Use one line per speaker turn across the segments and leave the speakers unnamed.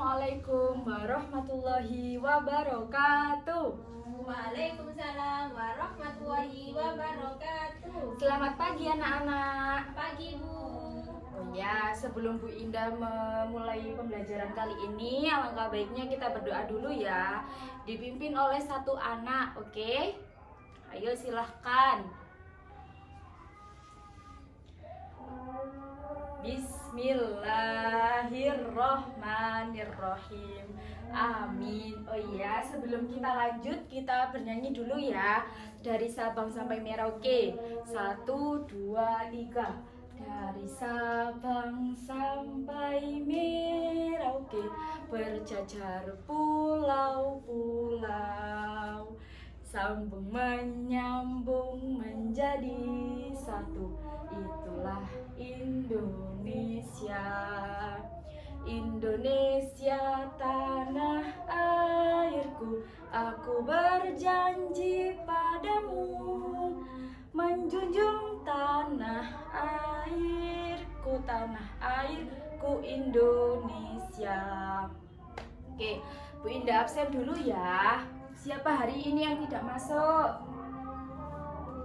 Assalamualaikum warahmatullahi wabarakatuh.
Waalaikumsalam warahmatullahi wabarakatuh.
Selamat pagi anak-anak.
Pagi Bu.
Oh ya, sebelum Bu Indah memulai pembelajaran kali ini, alangkah baiknya kita berdoa dulu ya. Dipimpin oleh satu anak, oke? Ayo silahkan. Bismillahirrohmanirrohim. Amin. Oh iya, sebelum kita lanjut, kita bernyanyi dulu ya. Dari Sabang sampai Merauke. 1, 2, 3. Dari Sabang sampai Merauke, berjajar pulau-pulau, sambung menyambung menjadi satu. Itulah Indonesia. Indonesia tanah airku, aku berjanji padamu menjunjung tanah airku Indonesia. Oke, Bu Indah absen dulu ya. Siapa hari ini yang tidak masuk?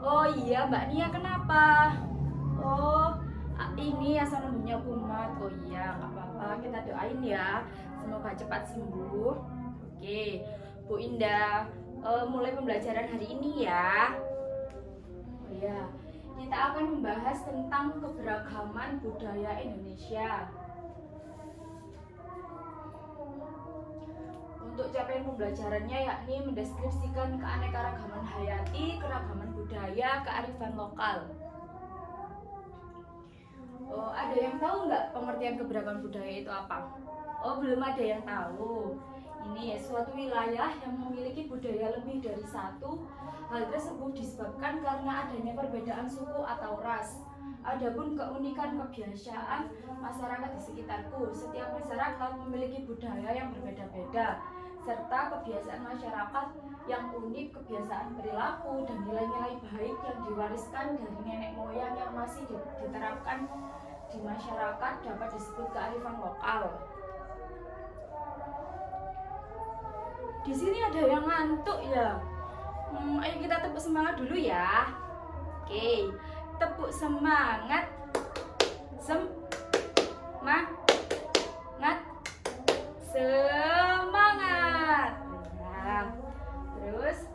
Oh iya, Mbak Nia kenapa? Oh, ini asal lambungnya kumat. Oh iya, nggak apa-apa. Kita doain ya, semoga cepat sembuh. Oke, Bu Indah, mulai pembelajaran hari ini ya. Oh iya, kita akan membahas tentang keberagaman budaya Indonesia. Untuk capaian pembelajarannya yakni mendeskripsikan keanekaragaman hayati, keragaman budaya, kearifan lokal. Oh, ada yang tahu nggak pengertian keberagaman budaya itu apa? Oh, belum ada yang tahu. Ini ya, suatu wilayah yang memiliki budaya lebih dari satu. Hal tersebut disebabkan karena adanya perbedaan suku atau ras. Adapun keunikan kebiasaan masyarakat di sekitarku, setiap masyarakat memiliki budaya yang berbeda-beda, serta kebiasaan masyarakat yang unik, kebiasaan perilaku, dan nilai-nilai baik yang diwariskan dari nenek moyang yang masih diterapkan di masyarakat dapat disebut kearifan lokal. Di sini ada yang ngantuk ya. Ayo kita tepuk semangat dulu ya. Oke, tepuk semangat. Semangat. Nah, terus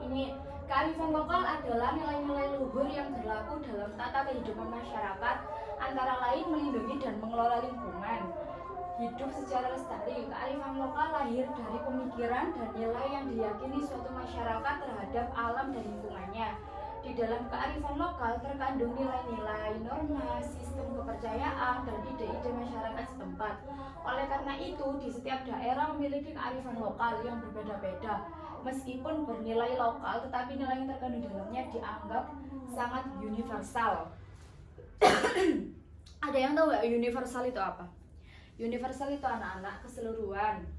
ini kearifan lokal adalah nilai-nilai luhur yang berlaku dalam tata kehidupan masyarakat, antara lain melindungi dan mengelola lingkungan hidup secara lestari. Kearifan lokal lahir dari pemikiran dan nilai yang diyakini suatu masyarakat terhadap alam dan lingkungannya. Di dalam kearifan lokal terkandung nilai-nilai, norma, sistem kepercayaan, dan ide-ide masyarakat setempat. Oleh karena itu, di setiap daerah memiliki kearifan lokal yang berbeda-beda. Meskipun bernilai lokal, tetapi nilai yang terkandung dalamnya dianggap sangat universal. Ada yang tahu nggak universal itu apa? Universal itu anak-anak keseluruhan.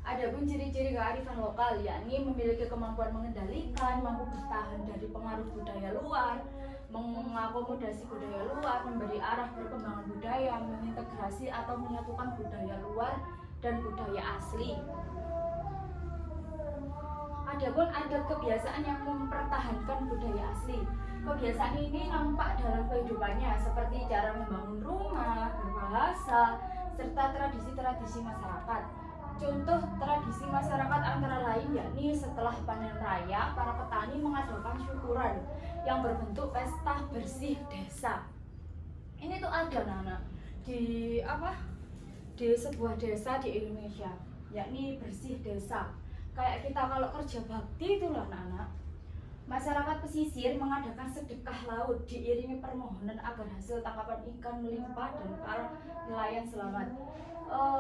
Adapun ciri-ciri kearifan lokal yakni memiliki kemampuan mengendalikan, mampu bertahan dari pengaruh budaya luar, mengakomodasi budaya luar, memberi arah perkembangan budaya, mengintegrasi atau menyatukan budaya luar dan budaya asli. Adapun ada kebiasaan yang mempertahankan budaya asli. Kebiasaan ini nampak dalam kehidupannya seperti cara membangun rumah, berbahasa, serta tradisi-tradisi masyarakat. Contoh tradisi masyarakat antara lain yakni setelah panen raya, para petani mengadakan syukuran yang berbentuk pesta bersih desa. Ini tuh ada Nana di sebuah desa di Indonesia, yakni bersih desa. Kayak kita kalau kerja bakti itu loh anak-anak. Masyarakat pesisir mengadakan sedekah laut diiringi permohonan agar hasil tangkapan ikan melimpah dan para nelayan selamat.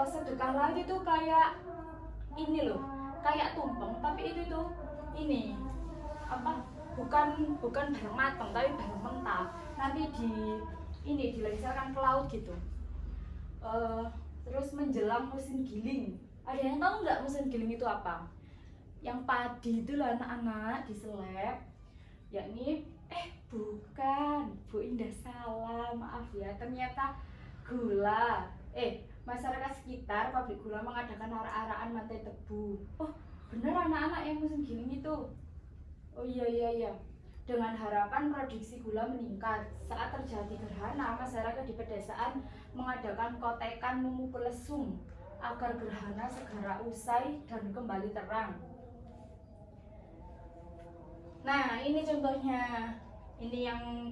Sedekah laut itu kayak ini loh, kayak tumpeng, tapi itu tuh ini bukan barang matang tapi barang mentah. Nanti dilengsarkan ke laut gitu. Terus menjelang musim giling. Ada yang tahu nggak musim giling itu apa? Yang padi itu loh anak-anak diseleb, yakni bukan, Bu Indah salah, maaf ya, ternyata masyarakat sekitar pabrik gula mengadakan arak-arakan mantai tebu. Oh, bener anak-anak yang musim giling itu. Oh iya. Dengan harapan produksi gula meningkat. Saat terjadi gerhana, masyarakat di pedesaan mengadakan kotekan memukul lesung agar gerhana segera usai dan kembali terang. Nah, ini contohnya. Ini yang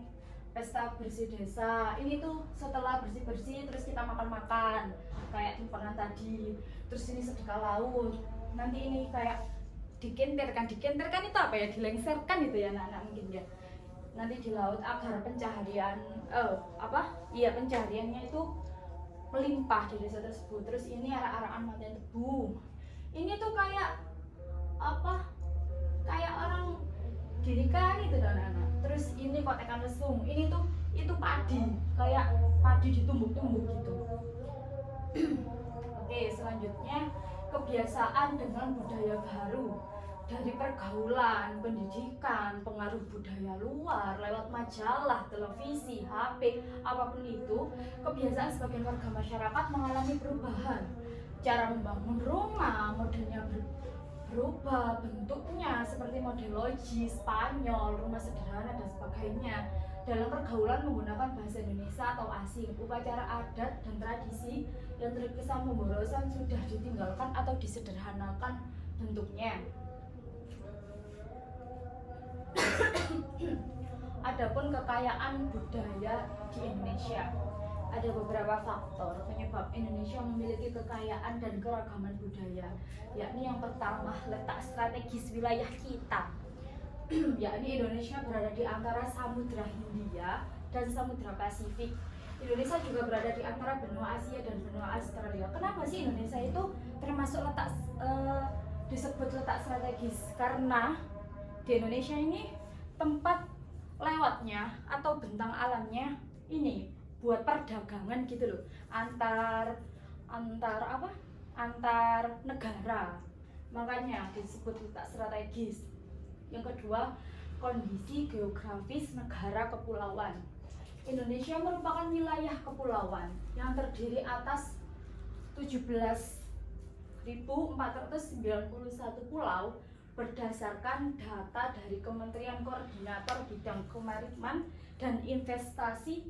pesta bersih desa. Ini tuh setelah bersih-bersih terus kita makan-makan kayak timpangan tadi. Terus ini sedekah laut. Nanti ini kayak dikenterkan itu apa ya, dilengserkan itu ya anak-anak mungkin ya, nanti di laut agar pencaharian pencahariannya itu melimpah di desa tersebut. Terus ini arak-arakan mantai tebu. Ini tuh kayak kayak orang dirikan itu anak-anak. Terus ini kotekan lesung. Ini tuh itu padi, kayak padi ditumbuk-tumbuk gitu. Oke, selanjutnya kebiasaan dengan budaya baru. Dari pergaulan, pendidikan, pengaruh budaya luar lewat majalah, televisi, HP, apapun itu, kebiasaan sebagian warga masyarakat mengalami perubahan. Cara membangun rumah, modelnya berubah, bentuknya seperti model loji, Spanyol, rumah sederhana dan sebagainya. Dalam pergaulan menggunakan bahasa Indonesia atau asing, upacara adat dan tradisi yang terkesan pemborosan sudah ditinggalkan atau disederhanakan bentuknya. Adapun kekayaan budaya di Indonesia, ada beberapa faktor penyebab Indonesia memiliki kekayaan dan keragaman budaya, yakni yang pertama letak strategis wilayah kita, yakni Indonesia berada di antara Samudra Hindia dan Samudra Pasifik. Indonesia juga berada di antara benua Asia dan benua Australia. Kenapa sih Indonesia itu termasuk disebut letak strategis? Karena di Indonesia ini tempat lewatnya atau bentang alamnya ini buat perdagangan gitu loh, antar negara, makanya disebut letak strategis. Yang kedua, kondisi geografis negara kepulauan. Indonesia merupakan wilayah kepulauan yang terdiri atas 17.491 pulau berdasarkan data dari Kementerian Koordinator Bidang Kemaritiman dan Investasi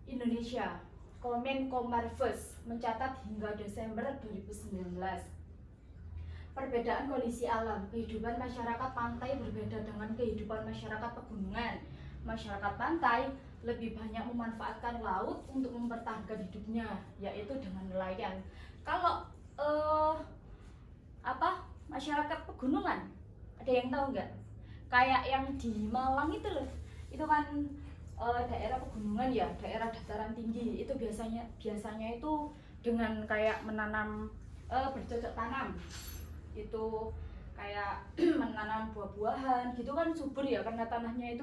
Indonesia, Kemenkomarves, mencatat hingga Desember 2019. Perbedaan kondisi alam, kehidupan masyarakat pantai berbeda dengan kehidupan masyarakat pegunungan. Masyarakat pantai lebih banyak memanfaatkan laut untuk mempertahankan hidupnya, yaitu dengan nelayan. Kalau masyarakat pegunungan, ada yang tahu nggak? Kayak yang di Malang itu loh, itu kan daerah pegunungan ya, daerah dataran tinggi. Itu biasanya itu dengan kayak menanam bercocok tanam, itu kayak menanam buah-buahan gitu kan, subur ya, karena tanahnya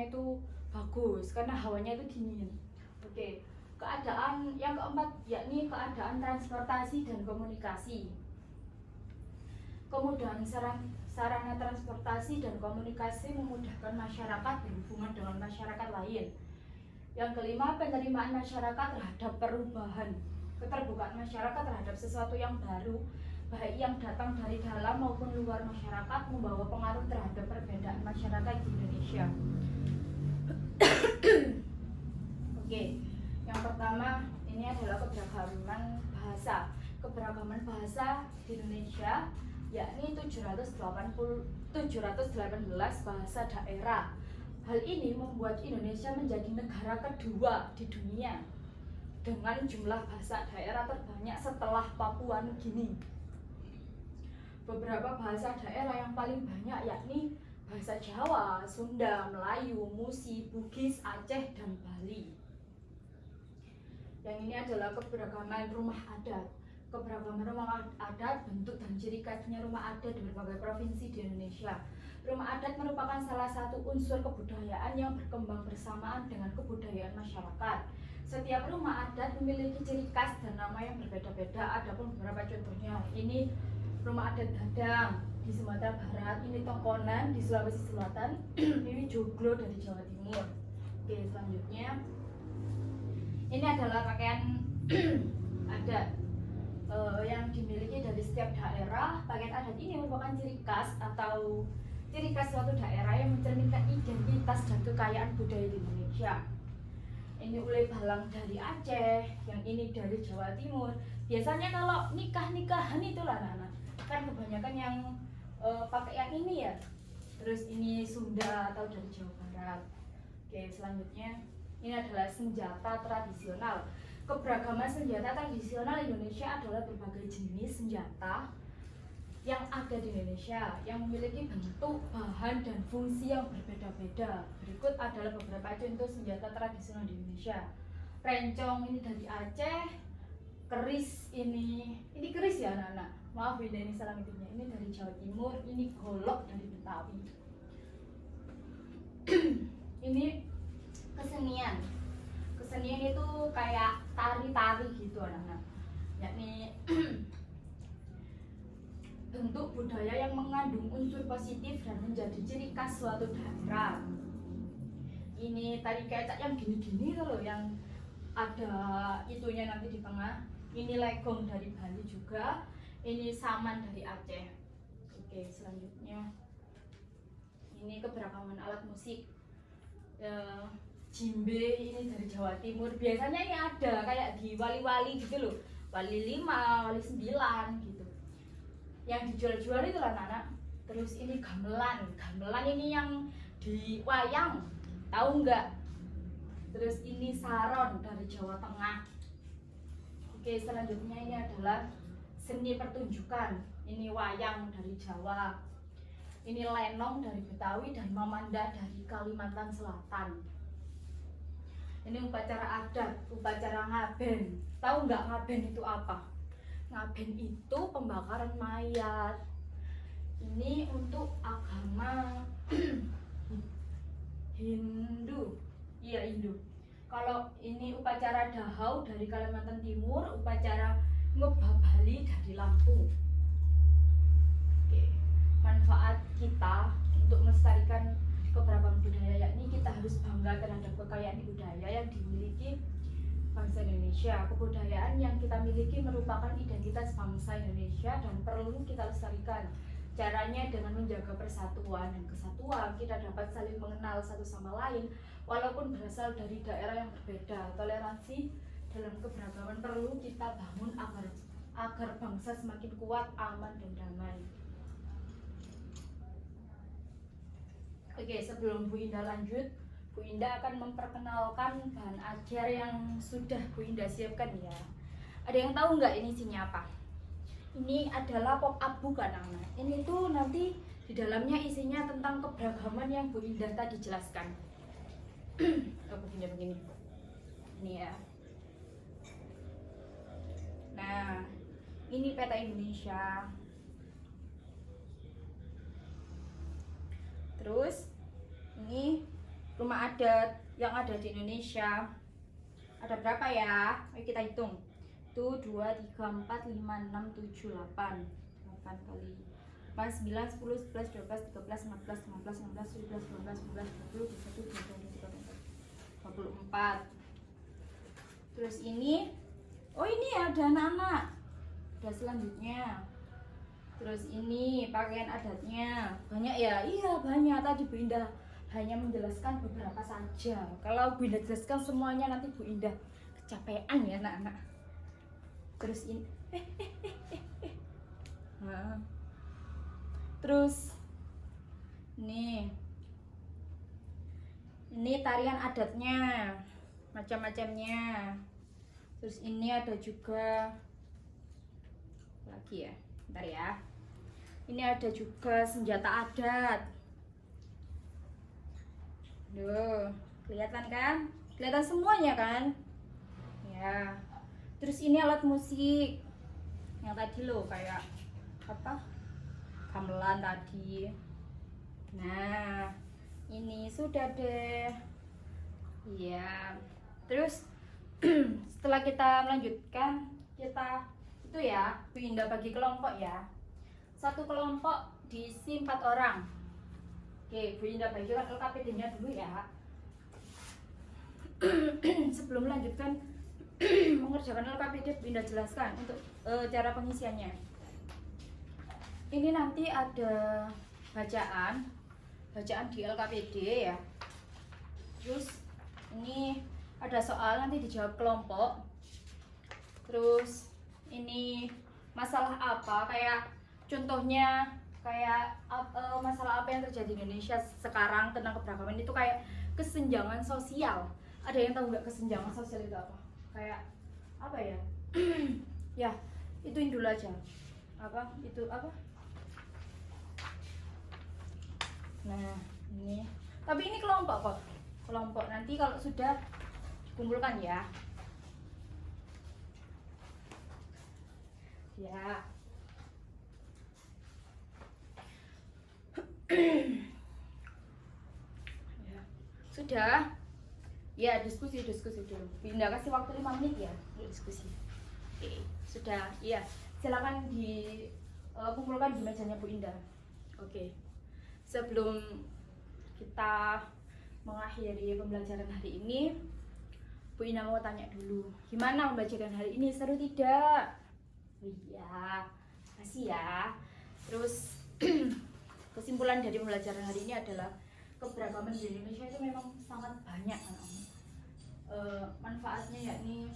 itu bagus karena hawanya itu dingin. Oke, keadaan yang keempat yakni keadaan transportasi dan komunikasi. Kemudahan sarana transportasi dan komunikasi memudahkan masyarakat berhubungan dengan masyarakat lain. Yang kelima, penerimaan masyarakat terhadap perubahan. Keterbukaan masyarakat terhadap sesuatu yang baru, baik yang datang dari dalam maupun luar masyarakat, membawa pengaruh terhadap perbedaan masyarakat di Indonesia. Oke, yang pertama ini adalah keberagaman bahasa. Keberagaman bahasa di Indonesia yakni 718 bahasa daerah. Hal ini membuat Indonesia menjadi negara kedua di dunia dengan jumlah bahasa daerah terbanyak setelah Papua Nugini. Beberapa bahasa daerah yang paling banyak yakni bahasa Jawa, Sunda, Melayu, Musi, Bugis, Aceh, dan Bali. Yang ini adalah keberagaman rumah adat. Keberagaman rumah adat, bentuk dan ciri khasnya rumah adat di berbagai provinsi di Indonesia. Rumah adat merupakan salah satu unsur kebudayaan yang berkembang bersamaan dengan kebudayaan masyarakat. Setiap rumah adat memiliki ciri khas dan nama yang berbeda-beda. Adapun beberapa contohnya, ini rumah adat Dadang di Sumatera Barat, ini Tongkonan di Sulawesi Selatan, ini Joglo dari Jawa Timur. Oke, selanjutnya ini adalah pakaian setiap daerah, pakaian adat ini merupakan ciri khas atau ciri khas suatu daerah yang mencerminkan identitas dan kekayaan budaya di Indonesia. Ini oleh balang dari Aceh, yang ini dari Jawa Timur. Biasanya kalau nikah-nikahan itulah anak-anak, kan kebanyakan yang pakai yang ini ya. Terus ini Sunda atau dari Jawa Barat. Oke, selanjutnya ini adalah senjata tradisional. Keberagaman senjata tradisional Indonesia adalah berbagai jenis senjata yang ada di Indonesia yang memiliki bentuk, bahan, dan fungsi yang berbeda-beda. Berikut adalah beberapa contoh senjata tradisional di Indonesia. Rencong ini dari Aceh, keris ini keris ya anak-anak. Maaf beda ini salah ngetiknya. Ini dari Jawa Timur, ini golok dari Betawi. Ini kesenian. Kesenian itu kayak tari-tari gitu anak-anak. Yakni bentuk budaya yang mengandung unsur positif dan menjadi ciri khas suatu daerah. Ini tari kecak yang gini-gini loh, yang ada itunya nanti di tengah. Ini legong dari Bali juga. Ini saman dari Aceh. Oke, selanjutnya ini keberagaman alat musik. Jimbe ini dari Jawa Timur. Biasanya ini ada kayak di wali-wali gitu loh. Wali 5, wali 9 gitu. Yang dijual-jual itu lah anak-anak. Terus ini gamelan. Gamelan ini yang di wayang, tahu nggak? Terus ini saron dari Jawa Tengah. Oke, selanjutnya ini adalah seni pertunjukan. Ini wayang dari Jawa. Ini lenong dari Betawi dan mamanda dari Kalimantan Selatan. Ini upacara adat, upacara ngaben. Tahu nggak ngaben itu apa? Ngaben itu pembakaran mayat. Ini untuk agama Hindu. Iya, Hindu. Kalau ini upacara dahau dari Kalimantan Timur, upacara ngebabali dari Lampung. Oke. Manfaat kita untuk melestarikan keberagaman budaya, yakni kita harus bangga terhadap kekayaan budaya yang dimiliki bangsa Indonesia. Kebudayaan yang kita miliki merupakan identitas bangsa Indonesia dan perlu kita lestarikan. Caranya dengan menjaga persatuan dan kesatuan, kita dapat saling mengenal satu sama lain walaupun berasal dari daerah yang berbeda. Toleransi dalam keberagaman perlu kita bangun agar bangsa semakin kuat, aman, dan damai. Oke, sebelum Bu Indah lanjut, Bu Indah akan memperkenalkan bahan ajar yang sudah Bu Indah siapkan ya. Ada yang tahu nggak ini isinya apa? Ini adalah pop up bukan anak. Ini tuh nanti di dalamnya isinya tentang keberagaman yang Bu Indah tadi jelaskan. Oh, begini. Ini ya. Nah, ini peta Indonesia. Terus ini rumah adat yang ada di Indonesia. Ada berapa ya? Ayo kita hitung. 1, 2, 3, 4, 5, 6, 7, 8 8 kali 4, 9, 10, 11, 12, 13, 14, 15, 16, 17, 18, 19, 20, 21, 22, 23, 24. Terus ini, oh ini ada anak-anak. Ada selanjutnya. Terus ini pakaian adatnya. Banyak ya? Iya banyak. Tadi Bu Indah hanya menjelaskan beberapa saja. Kalau Bu Indah jelaskan semuanya nanti Bu Indah kecapean ya anak-anak. Terus ini nah. Terus ini tarian adatnya macam-macamnya. Terus ini ada juga lagi ya, bentar ya. Ini ada juga senjata adat. Duh, kelihatan kan? Kelihatan semuanya kan? Ya. Terus ini alat musik yang tadi loh, kayak apa? Gamelan tadi. Nah, ini sudah deh. Iya. Terus setelah kita melanjutkan, kita itu ya, Bu Indah bagi kelompok ya. Satu kelompok diisi 4 orang. Oke, Bu Indah bagikan LKPD-nya dulu ya. Sebelum melanjutkan mengerjakan LKPD, Bu Indah jelaskan untuk cara pengisiannya. ini nanti ada bacaan di LKPD ya. Terus ini ada soal nanti dijawab kelompok. Terus ini masalah apa, kayak contohnya kayak masalah apa yang terjadi di Indonesia sekarang tentang keberagaman itu, kayak kesenjangan sosial. Ada yang tahu nggak kesenjangan sosial itu apa? Kayak apa ya? Ya, ituin dulu aja. Apa? Itu apa? Nah, ini. Tapi ini kelompok kok. Kelompok nanti kalau sudah kumpulkan ya. Ya. Ya. Sudah. Ya, diskusi dulu. Pindah kasih waktu 5 menit ya untuk diskusi. Oke, sudah. Iya. Silakan kumpulkan di mejanya Bu Indah. Oke. Sebelum kita mengakhiri pembelajaran hari ini, Bu Indah mau tanya dulu, gimana pembelajaran hari ini? Seru tidak? Iya, kasih ya. Terus kesimpulan dari pembelajaran hari ini adalah keberagaman di Indonesia itu memang sangat banyak. Manfaatnya yakni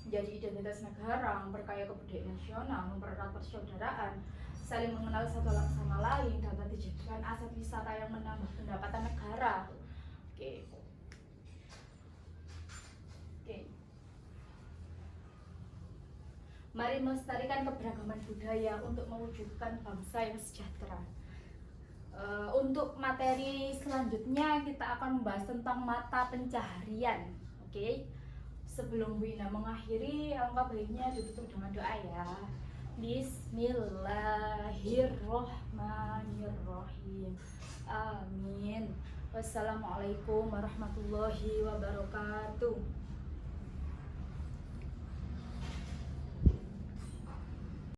menjadi identitas negara, memperkaya kebudayaan nasional, mempererat persaudaraan, saling mengenal satu sama lain, dapat dijadikan aset wisata yang menambah pendapatan negara. Oke. Mari melestarikan keberagaman budaya untuk mewujudkan bangsa yang sejahtera. Untuk materi selanjutnya kita akan membahas tentang mata pencaharian. Oke. Sebelum Bu Ina mengakhiri, alangkah baiknya ditutup dengan doa ya. Bismillahirrohmanirrohim. Amin. Wassalamualaikum warahmatullahi wabarakatuh.